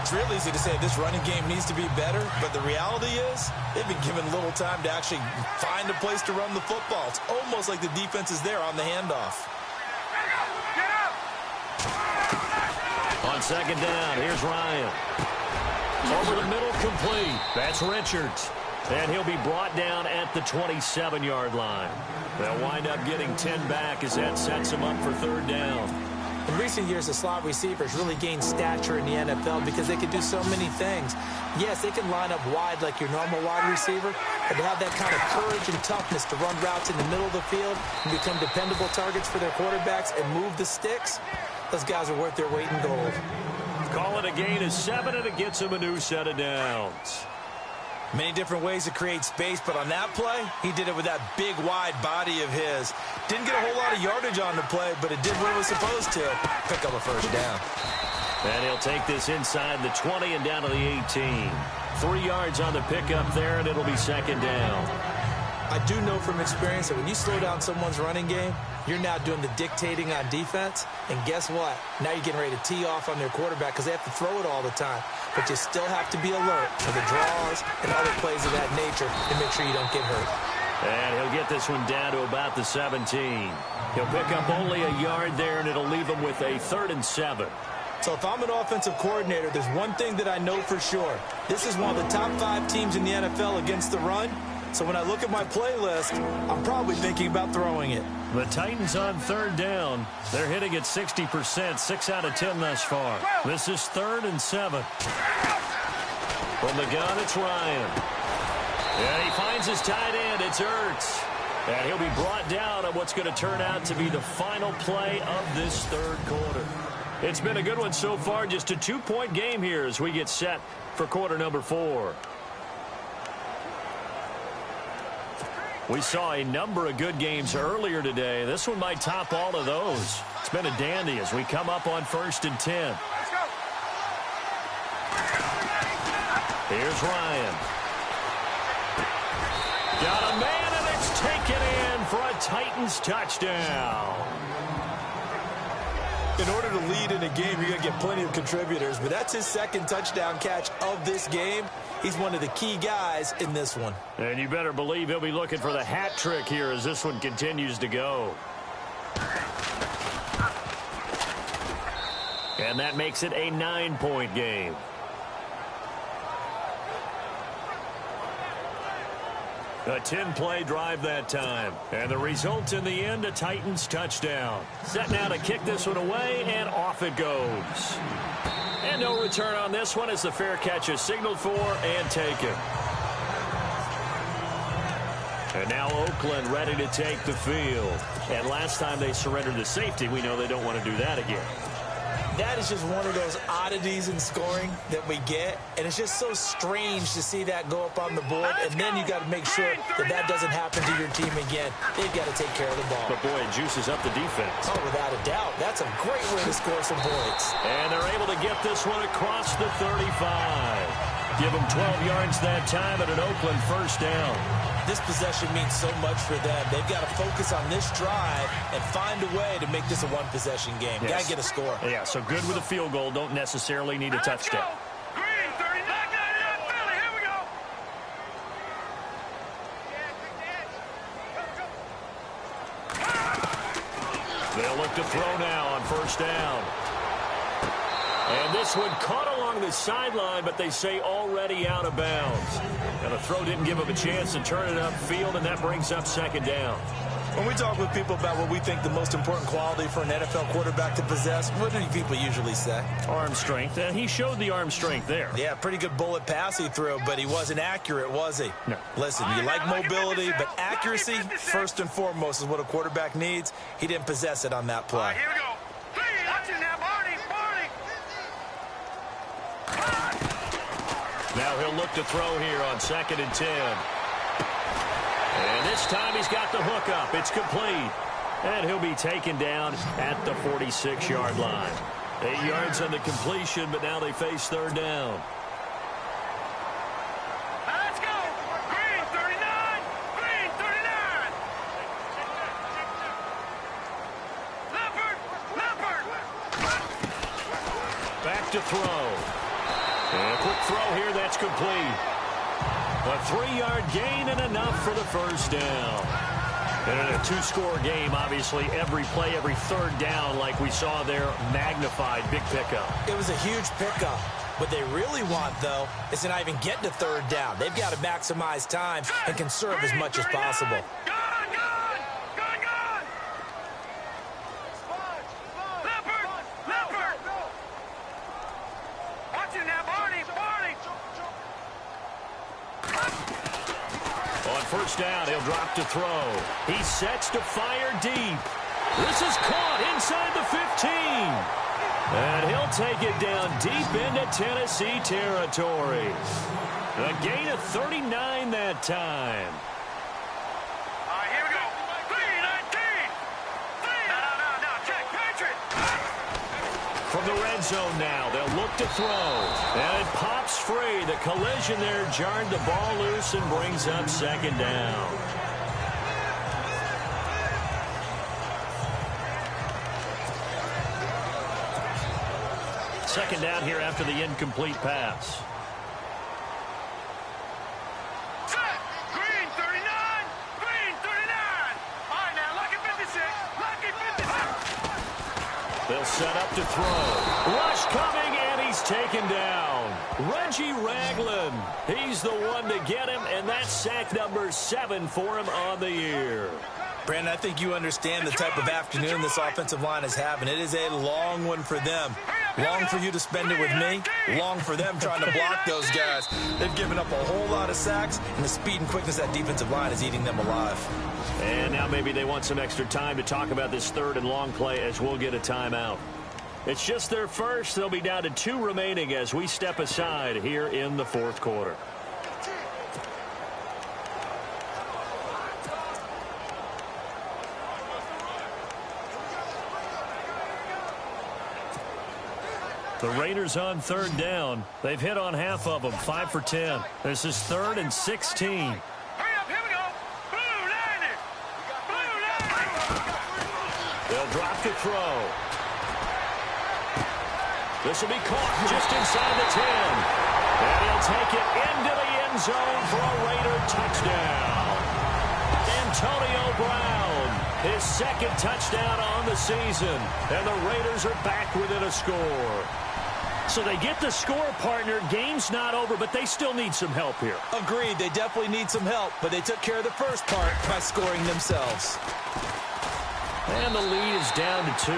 It's real easy to say this running game needs to be better, but the reality is they've been given little time to actually find a place to run the football. It's almost like the defense is there on the handoff. On second down, here's Ryan. Over the middle, complete. That's Richards. And he'll be brought down at the 27-yard line. They'll wind up getting 10 back as that sets them up for third down. In recent years, the slot receivers really gained stature in the NFL because they can do so many things. Yes, they can line up wide like your normal wide receiver, but to have that kind of courage and toughness to run routes in the middle of the field and become dependable targets for their quarterbacks and move the sticks, those guys are worth their weight in gold. Call it a gain of 7, and it gets him a new set of downs. Many different ways to create space, but on that play, he did it with that big, wide body of his. Didn't get a whole lot of yardage on the play, but it did what it was supposed to. Pick up a first down. And he'll take this inside the 20 and down to the 18. 3 yards on the pickup there, and it'll be second down. I do know from experience that when you slow down someone's running game, you're now doing the dictating on defense. And guess what? Now you're getting ready to tee off on their quarterback because they have to throw it all the time. But you still have to be alert for the draws and other plays of that nature to make sure you don't get hurt. And he'll get this one down to about the 17. He'll pick up only a yard there, and it'll leave him with a 3rd and 7. So if I'm an offensive coordinator, there's one thing that I know for sure. This is one of the top 5 teams in the NFL against the run. So when I look at my playlist, I'm probably thinking about throwing it. The Titans on third down. They're hitting at 60%, 6 out of 10 thus far. This is 3rd and 7. From the gun, it's Ryan. And he finds his tight end. It's Ertz. And he'll be brought down on what's going to turn out to be the final play of this third quarter. It's been a good one so far. Just a 2-point game here as we get set for quarter number 4. We saw a number of good games earlier today. This one might top all of those. It's been a dandy as we come up on 1st and 10. Here's Ryan. Got a man, and it's taken in for a Titans touchdown. In order to lead in a game, you're going to get plenty of contributors, but that's his 2nd touchdown catch of this game. He's one of the key guys in this one. And you better believe he'll be looking for the hat trick here as this one continues to go. And that makes it a 9-point game. A 10-play drive that time. And the result in the end, a Titans touchdown. Set now to kick this one away, and off it goes. And no return on this one as the fair catch is signaled for and taken. And now Oakland ready to take the field. And last time they surrendered the safety, we know they don't want to do that again. That is just one of those oddities in scoring that we get, and it's just so strange to see that go up on the board, and then you got to make sure that that doesn't happen to your team again. They've got to take care of the ball. But boy, it juices up the defense. Oh, without a doubt. That's a great way to score some points. And they're able to get this one across the 35. Give them 12 yards that time and an Oakland first down. This possession means so much for them. They've got to focus on this drive and find a way to make this a one-possession game. Yes. Got to get a score. Yeah, so good with a field goal. Don't necessarily need a touchdown. Green, 39, Philly, here we go. They'll look to throw now on first down. And this one caught along the sideline, but they say already out of bounds. And the throw didn't give him a chance to turn it upfield, and that brings up second down. When we talk with people about what we think the most important quality for an NFL quarterback to possess, what do people usually say? Arm strength, and he showed the arm strength there. Yeah, pretty good bullet pass he threw, but he wasn't accurate, was he? No. Listen, you like mobility, but accuracy, first and foremost, is what a quarterback needs. He didn't possess it on that All play. right, here we go. Please, watch it now, Barney. Now he'll look to throw here on 2nd and 10. And this time he's got the hook up. It's complete. And he'll be taken down at the 46-yard line. 8 yards on the completion, but now they face third down. Let's go. Green, 39. Green, 39. Leopard. Back to throw. And a quick throw here, that's complete. A 3-yard gain and enough for the first down. And in a 2-score game, obviously, every play, every third down, like we saw there, magnified. Big pickup. It was a huge pickup. What they really want, though, is to not even get to third down. They've got to maximize time and conserve as much as possible. First down, he'll drop to throw. He sets to fire deep. This is caught inside the 15. And he'll take it down deep into Tennessee territory. A gain of 39 that time. All right, here we go. 3-19. No, check, Patriot. From the red zone now, they'll look to throw. And it pops free. The collision there jarred the ball loose and brings up second down. Second down here after the incomplete pass. Set. Green 39. Green 39. All right, now, lucky 56. Lucky 56. They'll set up to throw. Rush coming, and he's taken down. Reggie Ragland. He's the one to get him, and that's sack number 7 for him on the year. Brandon, I think you understand the type of afternoon this offensive line is having. It is a long one for them. Long for you to spend it with me. Long for them trying to block those guys. They've given up a whole lot of sacks, and the speed and quickness of that defensive line is eating them alive. And now maybe they want some extra time to talk about this third and long play as we'll get a timeout. It's just their first. They'll be down to 2 remaining as we step aside here in the fourth quarter. The Raiders on third down. They've hit on half of them, 5 for 10. This is 3rd and 16. Hurry up, here we go. Blue line it. Blue line. They'll drop to throw. This will be caught just inside the 10. And he'll take it into the end zone for a Raider touchdown. Antonio Brown, his 2nd touchdown on the season. And the Raiders are back within a score. So they get the score, partner. Game's not over, but they still need some help here. Agreed. They definitely need some help, but they took care of the first part by scoring themselves. And the lead is down to 2.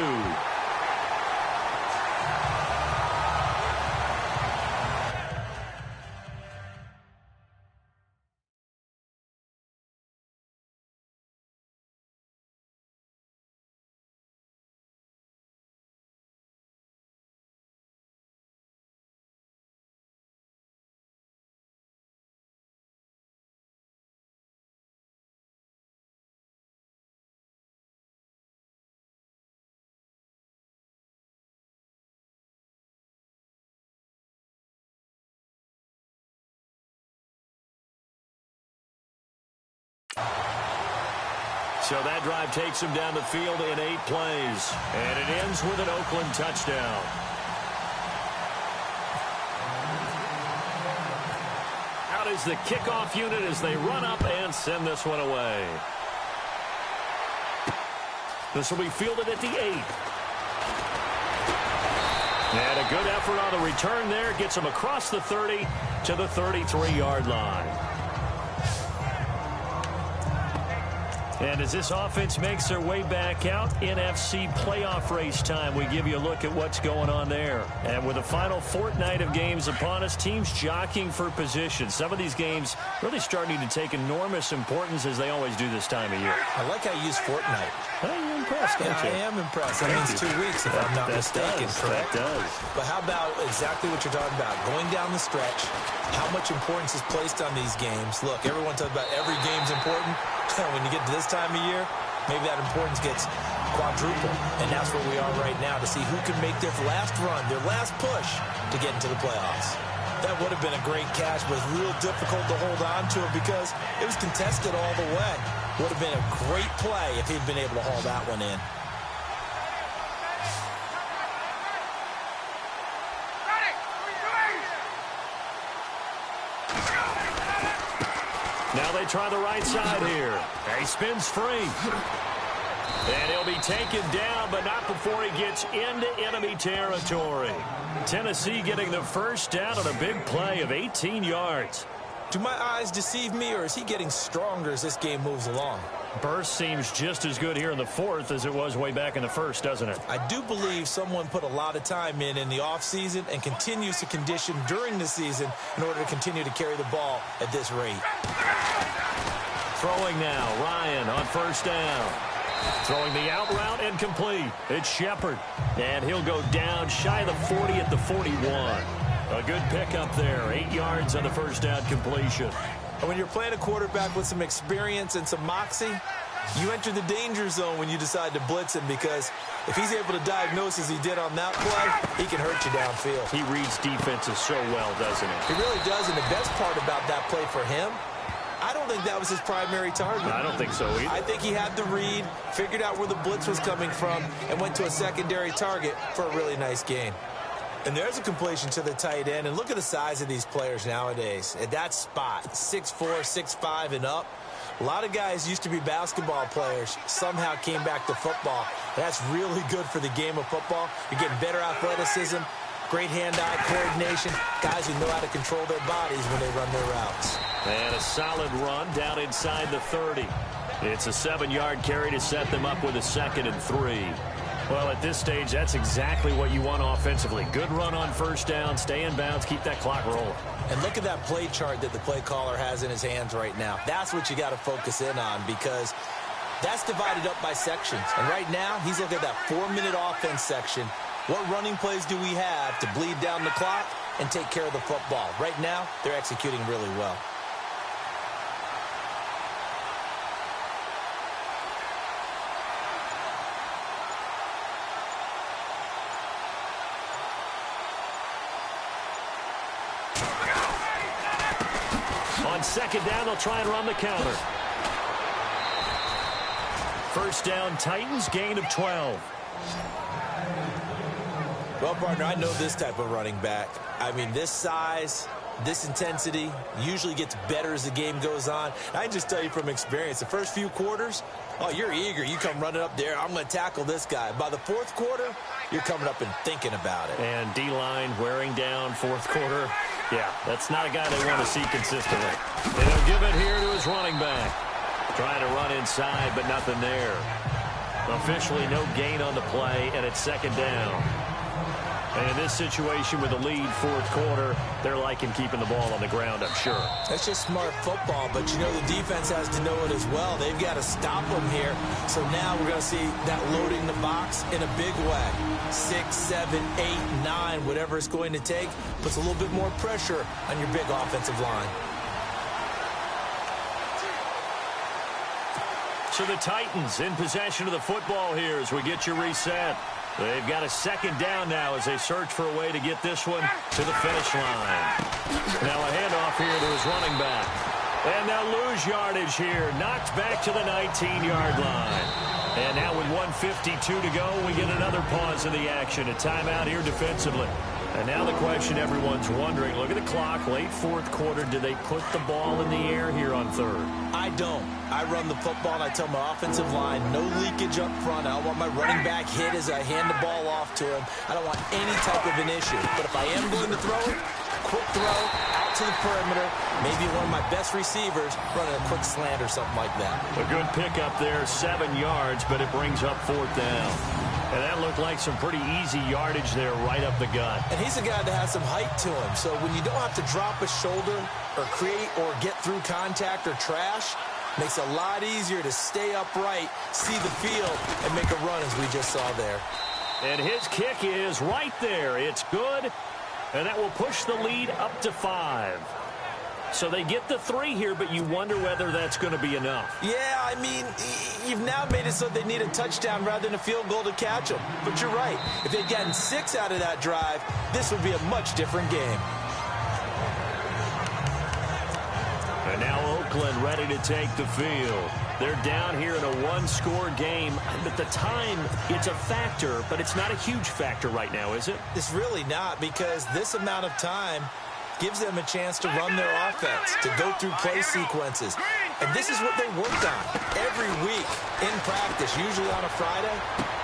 So that drive takes him down the field in 8 plays. And it ends with an Oakland touchdown. Out is the kickoff unit as they run up and send this one away. This will be fielded at the 8. And a good effort on the return there. Gets him across the 30 to the 33-yard line. And as this offense makes their way back out, NFC playoff race time, we give you a look at what's going on there. And with the final fortnight of games upon us, teams jockeying for position. Some of these games really starting to take enormous importance as they always do this time of year. I like how you use fortnight. You're impressed, aren't you? I am impressed. That means 2 weeks, if I'm not mistaken. That does. But how about exactly what you're talking about? Going down the stretch, how much importance is placed on these games. Look, everyone talks about every game's important. When you get to this time of year, maybe that importance gets quadrupled. And that's where we are right now to see who can make their last run, their last push to get into the playoffs. That would have been a great catch, but it's real difficult to hold on to it because it was contested all the way. Would have been a great play if he'd been able to haul that one in. Now they try the right side here. He spins free. And he'll be taken down, but not before he gets into enemy territory. Tennessee getting the first down on a big play of 18 yards. Do my eyes deceive me, or is he getting stronger as this game moves along? Burst seems just as good here in the fourth as it was way back in the first, doesn't it? I do believe someone put a lot of time in the offseason and continues to condition during the season in order to continue to carry the ball at this rate. Throwing now, Ryan on first down. Throwing the out route and complete. It's Shepard. And he'll go down shy of the 40 at the 41. A good pickup there. 8 yards on the first down completion. And when you're playing a quarterback with some experience and some moxie, you enter the danger zone when you decide to blitz him, because if he's able to diagnose as he did on that play, he can hurt you downfield. He reads defenses so well, doesn't he? He really does, and the best part about that play for him, I don't think that was his primary target. I don't think so either. I think he had the read, figured out where the blitz was coming from, and went to a secondary target for a really nice gain. And there's a completion to the tight end. And look at the size of these players nowadays. At that spot, 6'4", 6'5", and up. A lot of guys used to be basketball players, somehow came back to football. That's really good for the game of football. You're getting better athleticism, great hand-eye coordination, guys who know how to control their bodies when they run their routes. And a solid run down inside the 30. It's a 7-yard carry to set them up with a 2nd and 3. Well, at this stage, that's exactly what you want offensively. Good run on first down, stay in bounds, keep that clock rolling. And look at that play chart that the play caller has in his hands right now. That's what you got to focus in on, because that's divided up by sections. And right now, he's looking at that 4-minute offense section. What running plays do we have to bleed down the clock and take care of the football? Right now, they're executing really well. On 2nd down, they'll try and run the counter. First down, Titans, gain of 12. Well, partner, I know this type of running back. I mean, this size, this intensity usually gets better as the game goes on. I can just tell you from experience, the first few quarters, oh, you're eager. You come running up there, I'm going to tackle this guy. By the fourth quarter, you're coming up and thinking about it. And D-line wearing down fourth quarter. Yeah, that's not a guy they want to see consistently. And he'll give it here to his running back. Trying to run inside, but nothing there. Officially no gain on the play, and it's 2nd down. And in this situation with the lead fourth quarter, they're liking keeping the ball on the ground, I'm sure. That's just smart football, but you know the defense has to know it as well. They've got to stop them here. So now we're going to see that loading the box in a big way. 6, 7, 8, 9, whatever it's going to take, puts a little bit more pressure on your big offensive line. So the Titans in possession of the football here as we get you reset. They've got a 2nd down now as they search for a way to get this one to the finish line. Now a handoff here to his running back. And they'll lose yardage here. Knocked back to the 19-yard line. And now with 1:52 to go, we get another pause in the action. A timeout here defensively. And now the question everyone's wondering, look at the clock, late fourth quarter, do they put the ball in the air here on 3rd? I don't. I run the football, and I tell my offensive line, no leakage up front. I don't want my running back hit as I hand the ball off to him. I don't want any type of an issue. But if I am going to throw it, quick throw, out to the perimeter, maybe one of my best receivers running a quick slant or something like that. A good pickup there, 7 yards, but it brings up 4th down. And that looked like some pretty easy yardage there right up the gut. And he's a guy that has some height to him. So when you don't have to drop a shoulder or create or get through contact or trash, makes it a lot easier to stay upright, see the field, and make a run as we just saw there. And his kick is right there. It's good, and that will push the lead up to 5. So they get the 3 here, but you wonder whether that's going to be enough. Yeah, I mean, you've now made it so they need a touchdown rather than a field goal to catch them. But you're right. If they'd gotten 6 out of that drive, this would be a much different game. And now Oakland ready to take the field. They're down here in a 1-score game. At the time, it's a factor, but it's not a huge factor right now, is it? It's really not, because this amount of time, gives them a chance to run their offense, to go through play sequences. And this is what they worked on every week in practice, usually on a Friday.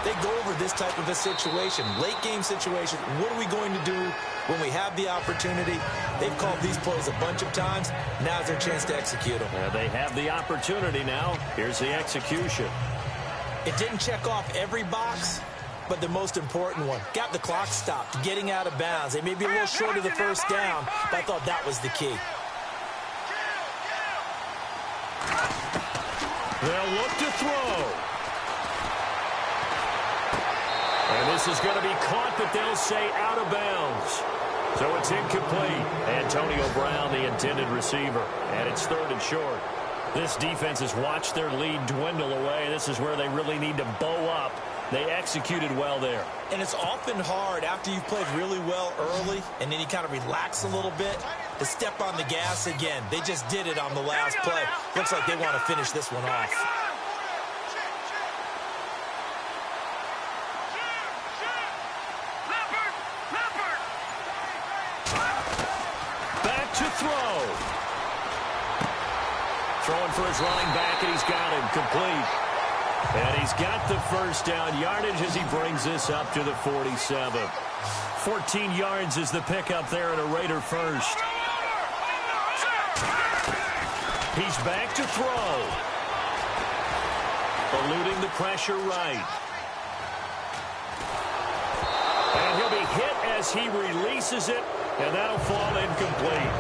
They go over this type of a situation, late game situation. What are we going to do when we have the opportunity? They've called these plays a bunch of times. Now's their chance to execute them. They have the opportunity now. Here's the execution. It didn't check off every box, but the most important one. Got the clock stopped, getting out of bounds. They may be a little short of the first down, but I thought that was the key. They'll look to throw. And this is going to be caught, but they'll say out of bounds. So it's incomplete. Antonio Brown, the intended receiver. And it's 3rd and short. This defense has watched their lead dwindle away. This is where they really need to bow up. They executed well there. And it's often hard after you've played really well early and then you kind of relax a little bit to step on the gas again. They just did it on the last play. Looks like they want to finish this one off. Back to throw. Throwing for his running back, and he's got him complete. And he's got the first down yardage as he brings this up to the 47. 14 yards is the pickup there and a Raider first. He's back to throw. Eluding the pressure right. And he'll be hit as he releases it, and that'll fall incomplete.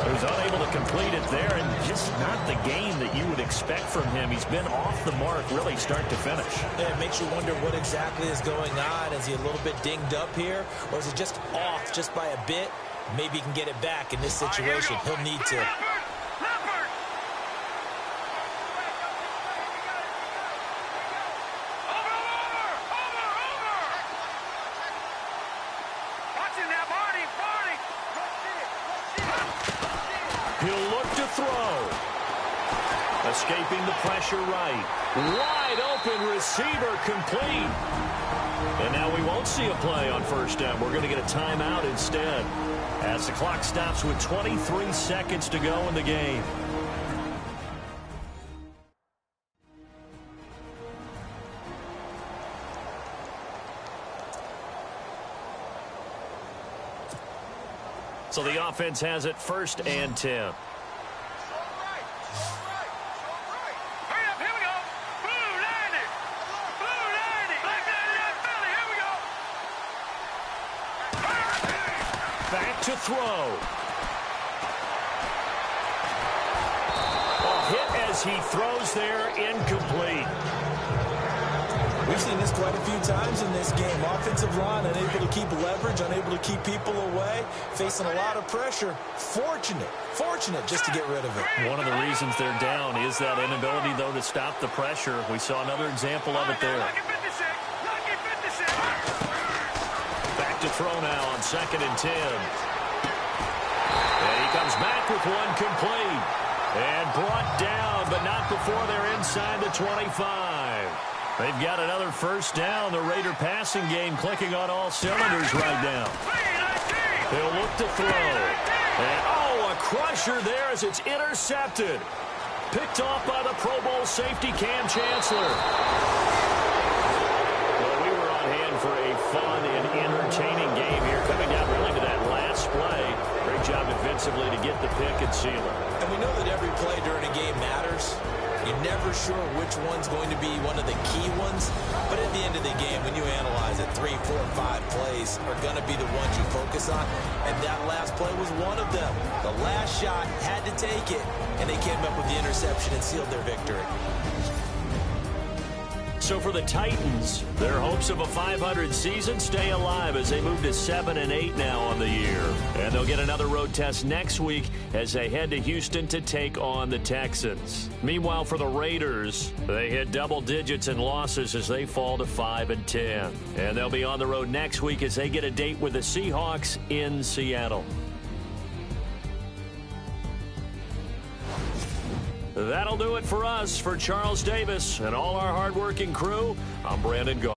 He was unable to complete it there, and just not the game that you would expect from him. He's been off the mark really start to finish. Yeah, it makes you wonder what exactly is going on. Is he a little bit dinged up here, or is it just off just by a bit? Maybe he can get it back in this situation. He'll need to. He'll look to throw. Escaping the pressure right. Wide open receiver complete. And now we won't see a play on first down. We're going to get a timeout instead as the clock stops with 23 seconds to go in the game. So the offense has it 1st and 10. Back to throw. A hit as he throws there, incomplete. We've seen this quite a few times in this game. Offensive line unable to keep leverage, unable to keep people away, facing a lot of pressure. Fortunate just to get rid of it. One of the reasons they're down is that inability, though, to stop the pressure. We saw another example of it there. Back to throw now on 2nd and 10. And he comes back with one complete. And brought down, but not before they're inside the 25. They've got another first down. The Raider passing game clicking on all cylinders right now. They'll look to throw. And, a crusher there as it's intercepted. Picked off by the Pro Bowl safety Cam Chancellor. Well, we were on hand for a fun and entertaining game here, coming down really to that last play. Great job defensively to get the pick and seal it. And we know that every play during a game matters. You're never sure which one's going to be one of the key ones. But at the end of the game, when you analyze it, 3, 4, 5 plays are going to be the ones you focus on. And that last play was one of them. The last shot had to take it, and they came up with the interception and sealed their victory. So for the Titans, their hopes of a 500 season stay alive as they move to 7-8 now on the year. And they'll get another road test next week as they head to Houston to take on the Texans. Meanwhile, for the Raiders, they hit double digits in losses as they fall to 5-10. And they'll be on the road next week as they get a date with the Seahawks in Seattle. That'll do it for us. For Charles Davis and all our hardworking crew, I'm Brandon Gault.